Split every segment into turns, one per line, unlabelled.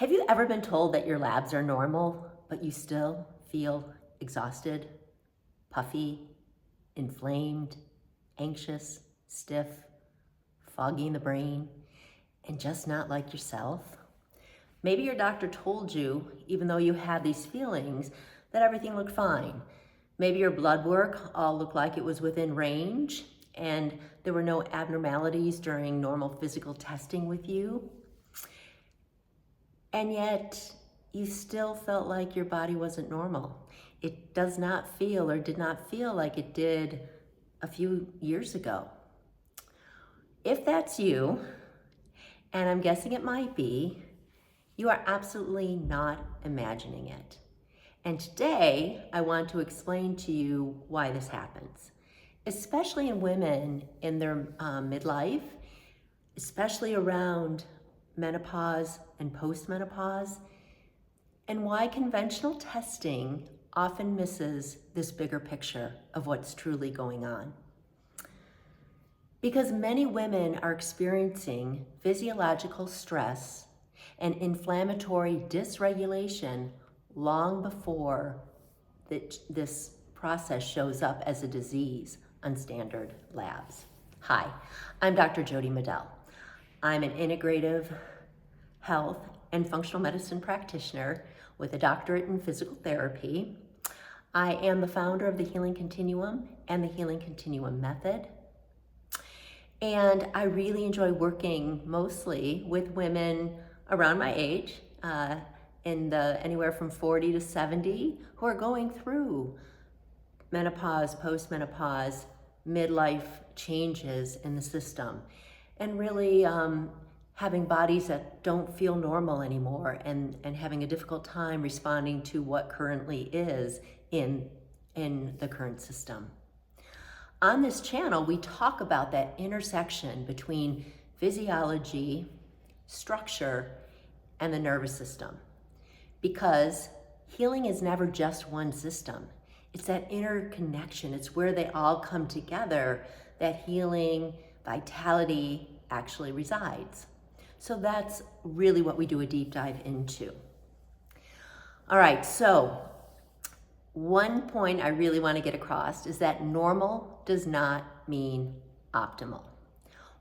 Have you ever been told that your labs are normal, but you still feel exhausted, puffy, inflamed, anxious, stiff, foggy in the brain, and just not like yourself? Maybe your doctor told you, even though you had these feelings, that everything looked fine. Maybe your blood work all looked like it was within range and there were no abnormalities during normal physical testing with you. And yet you still felt like your body wasn't normal. It does not feel or did not feel like it did a few years ago. If that's you, and I'm guessing it might be, you are absolutely not imagining it. And today, I want to explain to you why this happens, especially in women in their midlife, especially around menopause and postmenopause, and why conventional testing often misses this bigger picture of what's truly going on. Because many women are experiencing physiological stress and inflammatory dysregulation long before this process shows up as a disease on standard labs. Hi, I'm Dr. Jodi Medell. I'm an integrative health and functional medicine practitioner with a doctorate in physical therapy. I am the founder of the Healing Continuum and the Healing Continuum method. And I really enjoy working mostly with women around my age, anywhere from 40 to 70, who are going through menopause, postmenopause, midlife changes in the system, and really having bodies that don't feel normal anymore and having a difficult time responding to what currently is in the current system. On this channel, we talk about that intersection between physiology, structure, and the nervous system. Because healing is never just one system. It's that interconnection. It's where they all come together that healing, vitality actually resides. So that's really what we do a deep dive into. All right, so one point I really want to get across is that normal does not mean optimal.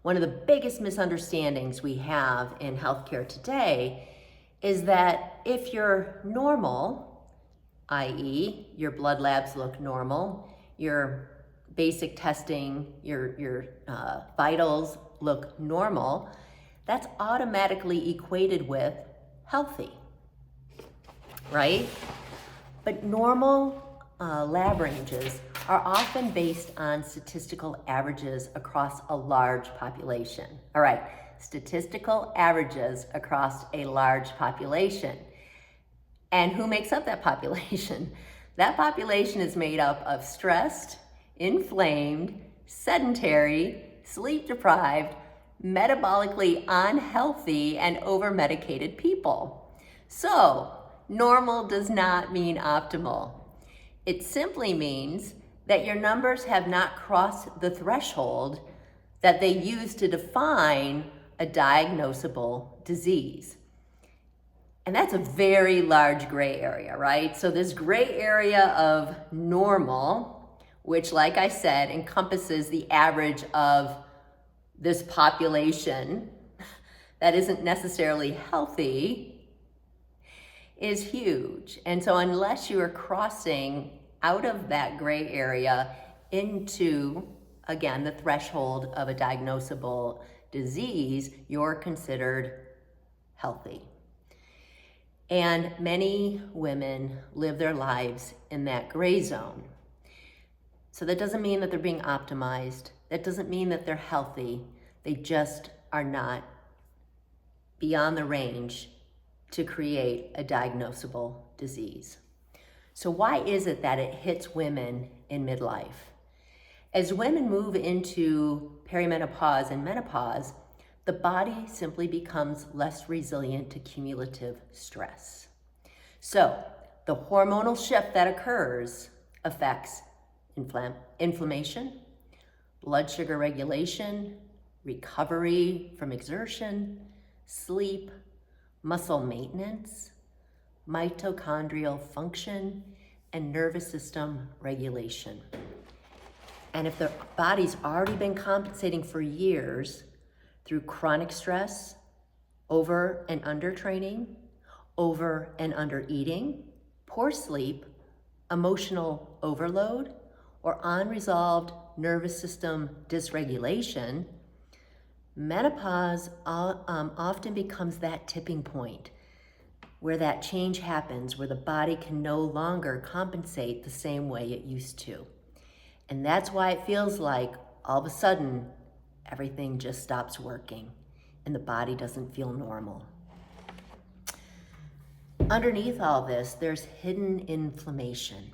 One of the biggest misunderstandings we have in healthcare today is that if you're normal, i.e. your blood labs look normal, your basic testing, your vitals look normal, that's automatically equated with healthy, right? But normal lab ranges are often based on statistical averages across a large population. All right, statistical averages across a large population. And who makes up that population? That population is made up of stressed, inflamed, sedentary, sleep-deprived, metabolically unhealthy, and over-medicated people. So, normal does not mean optimal. It simply means that your numbers have not crossed the threshold that they use to define a diagnosable disease. And that's a very large gray area, right? So this gray area of normal, which like I said, encompasses the average of this population that isn't necessarily healthy, is huge. And so unless you are crossing out of that gray area into, again, the threshold of a diagnosable disease, you're considered healthy. And many women live their lives in that gray zone. So that doesn't mean that they're being optimized. That doesn't mean that they're healthy. They just are not beyond the range to create a diagnosable disease. So why is it that it hits women in midlife? As women move into perimenopause and menopause, the body simply becomes less resilient to cumulative stress. So the hormonal shift that occurs affects inflammation, blood sugar regulation, recovery from exertion, sleep, muscle maintenance, mitochondrial function, and nervous system regulation. And if the body's already been compensating for years through chronic stress, over and under training, over and under eating, poor sleep, emotional overload, or unresolved nervous system dysregulation, menopause often becomes that tipping point where that change happens, where the body can no longer compensate the same way it used to. And that's why it feels like all of a sudden everything just stops working and the body doesn't feel normal. Underneath all this, there's hidden inflammation.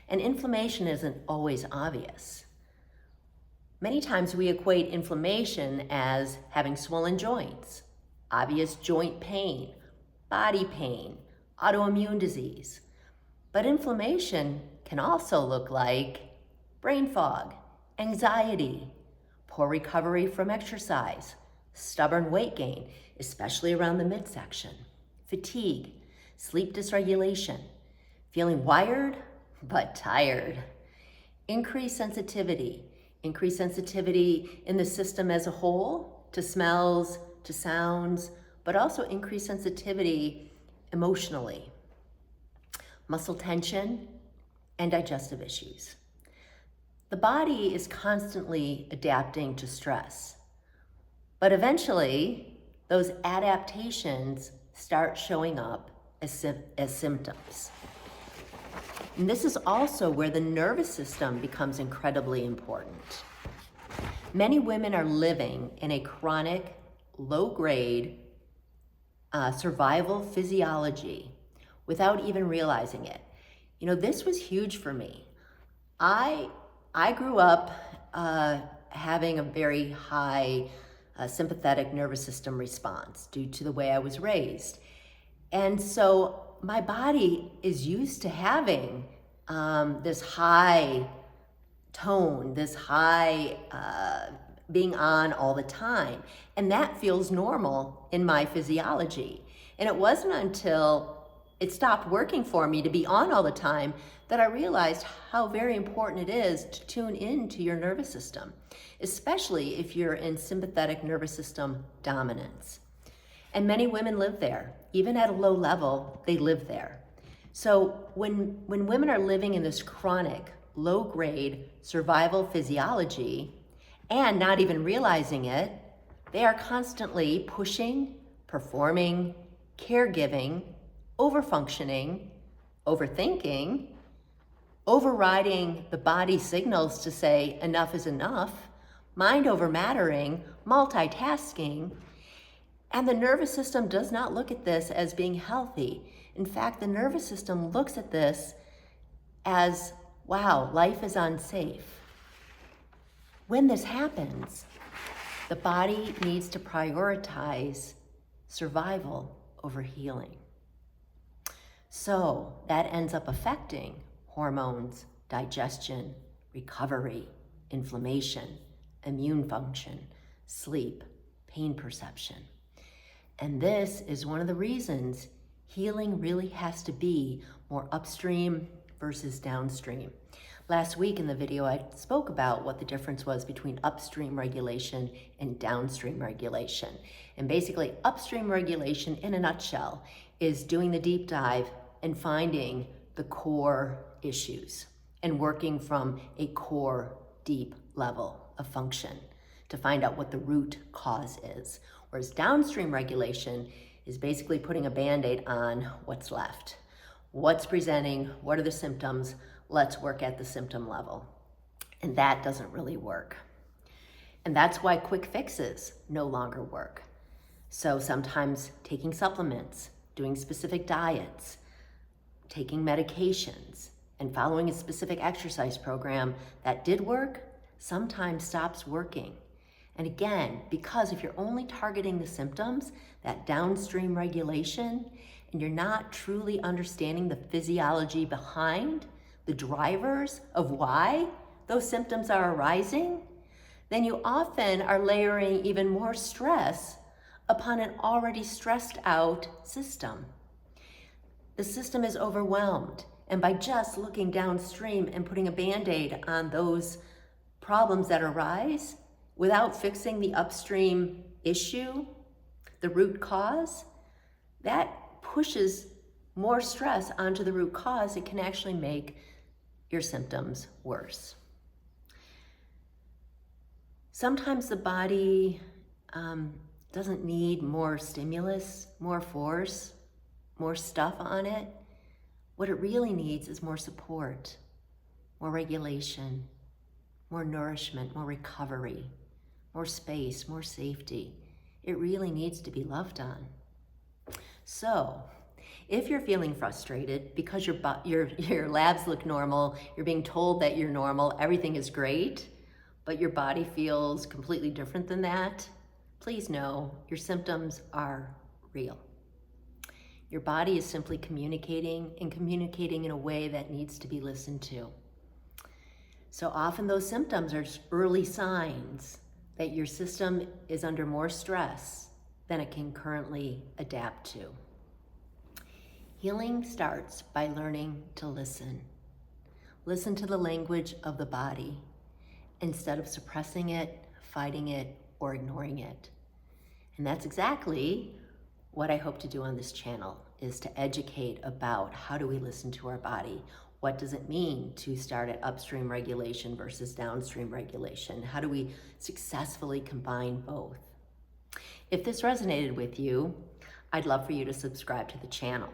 And inflammation isn't always obvious. Many times we equate inflammation as having swollen joints, obvious joint pain, body pain, autoimmune disease. But inflammation can also look like brain fog, anxiety, poor recovery from exercise, stubborn weight gain, especially around the midsection, fatigue, sleep dysregulation, feeling wired but tired, increased sensitivity in the system as a whole to smells, to sounds, but also increased sensitivity emotionally, muscle tension, and digestive issues. The body is constantly adapting to stress, but eventually those adaptations start showing up as symptoms. And this is also where the nervous system becomes incredibly important. Many women are living in a chronic, low-grade survival physiology without even realizing it. You know, this was huge for me. I grew up having a very high sympathetic nervous system response due to the way I was raised. And so my body is used to having this high tone, this high being on all the time. And that feels normal in my physiology. And it wasn't until it stopped working for me to be on all the time that I realized how very important it is to tune into your nervous system, especially if you're in sympathetic nervous system dominance. And many women live there. Even at a low level, they live there. So when women are living in this chronic, low-grade survival physiology and not even realizing it, they are constantly pushing, performing, caregiving, overfunctioning, overthinking, overriding the body signals to say enough is enough, mind over mattering, multitasking. And the nervous system does not look at this as being healthy. In fact, the nervous system looks at this as, wow, life is unsafe. When this happens, the body needs to prioritize survival over healing. So that ends up affecting hormones, digestion, recovery, inflammation, immune function, sleep, pain perception. And this is one of the reasons healing really has to be more upstream versus downstream. Last week in the video, I spoke about what the difference was between upstream regulation and downstream regulation. And basically, upstream regulation in a nutshell is doing the deep dive and finding the core issues and working from a core deep level of function to find out what the root cause is. Whereas downstream regulation is basically putting a Band-Aid on what's left. What's presenting, what are the symptoms, let's work at the symptom level. And that doesn't really work. And that's why quick fixes no longer work. So sometimes taking supplements, doing specific diets, taking medications, and following a specific exercise program that did work sometimes stops working. And again, because if you're only targeting the symptoms, that downstream regulation, and you're not truly understanding the physiology behind the drivers of why those symptoms are arising, then you often are layering even more stress upon an already stressed out system. The system is overwhelmed, and by just looking downstream and putting a Band-Aid on those problems that arise without fixing the upstream issue, the root cause, that pushes more stress onto the root cause. It can actually make your symptoms worse. Sometimes the body doesn't need more stimulus, more force, more stuff on it. What it really needs is more support, more regulation, more nourishment, more recovery, more space, more safety. It really needs to be loved on. So, if you're feeling frustrated because your labs look normal, you're being told that you're normal, everything is great, but your body feels completely different than that, please know your symptoms are real. Your body is simply communicating in a way that needs to be listened to. So often those symptoms are early signs that your system is under more stress than it can currently adapt to. Healing starts by learning to listen. Listen to the language of the body instead of suppressing it, fighting it, or ignoring it. And that's exactly what I hope to do on this channel, is to educate about how do we listen to our body? What does it mean to start at upstream regulation versus downstream regulation? How do we successfully combine both? If this resonated with you, I'd love for you to subscribe to the channel.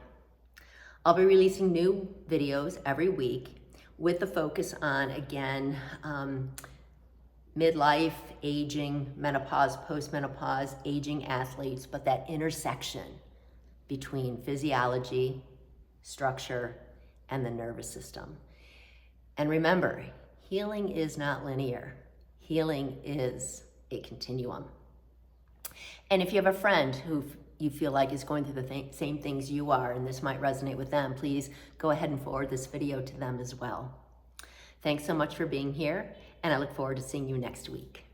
I'll be releasing new videos every week with the focus on, again, midlife, aging, menopause, postmenopause, aging athletes, but that intersection between physiology, structure, and the nervous system. And remember, healing is not linear. Healing is a continuum. And if you have a friend who you feel like is going through the same things you are, and this might resonate with them, please go ahead and forward this video to them as well. Thanks so much for being here, and I look forward to seeing you next week.